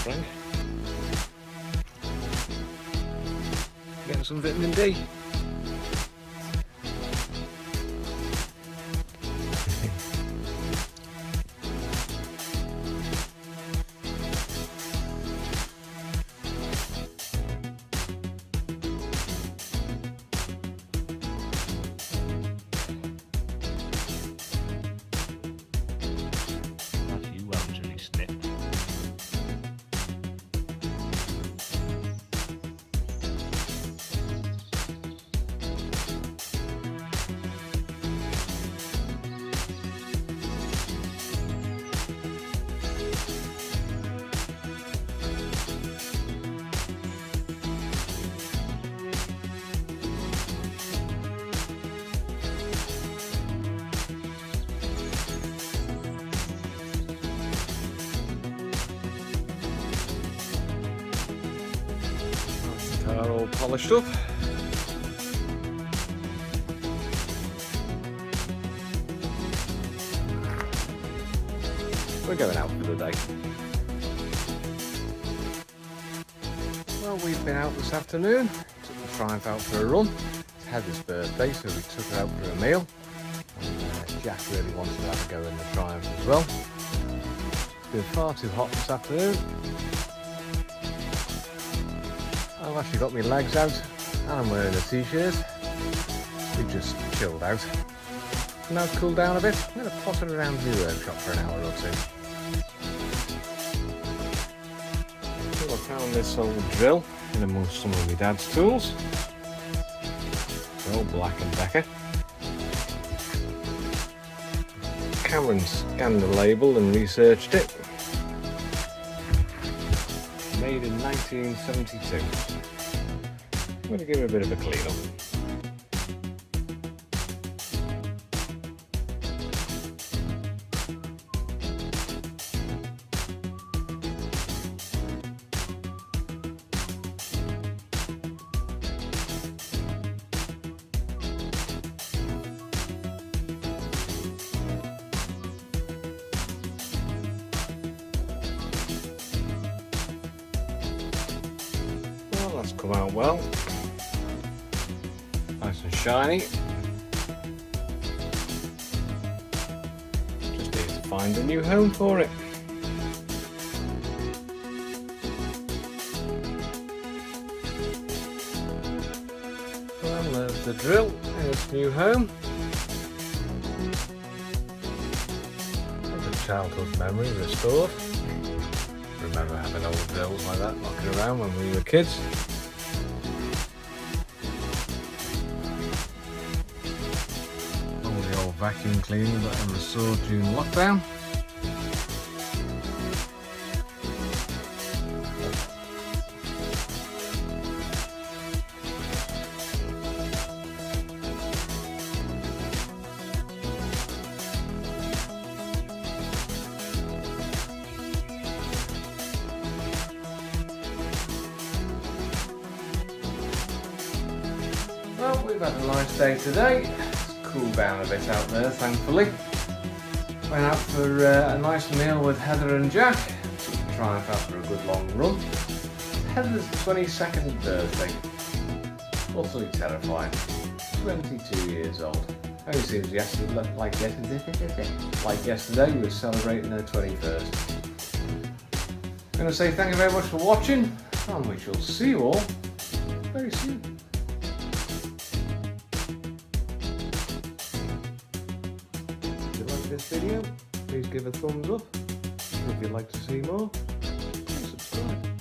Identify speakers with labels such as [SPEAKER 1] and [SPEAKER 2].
[SPEAKER 1] Frank. Getting some vitamin D. You won't really snip. Car all polished up. We're going out for the day. Well, we've been out this afternoon. Took the Triumph out for a run. It's Heather's birthday, so we took her out for a meal. And Jack really wanted to have a go in the Triumph as well. It's been far too hot this afternoon. I've actually got my legs out and I'm wearing a t-shirt. We just chilled out. Now it's cooled down a bit. I'm going to potter around the workshop for an hour or two. So I found this old drill in amongst some of my dad's tools. It's all Black & Decker. Cameron scanned the label and researched it. Made in 1972. I'm going to give it a bit of a clean up. That's come out well, nice and shiny. Just need to find a new home for it. Well, there's the drill in its new home. There's a childhood memory restored. Remember having old drills like that knocking around when we were kids. All the old vacuum cleaner that I restored during lockdown. Well, we've had a nice day today. It's cooled down a bit out there, thankfully. Went out for a nice meal with Heather and Jack. Took the Triumph out for a good long run. Heather's 22nd birthday. Utterly terrifying. 22 years old. Only seems like yesterday we were celebrating her 21st. I'm going to say thank you very much for watching, and we shall see you all very soon. If you like this video, please give a thumbs up. If you'd like to see more, please subscribe.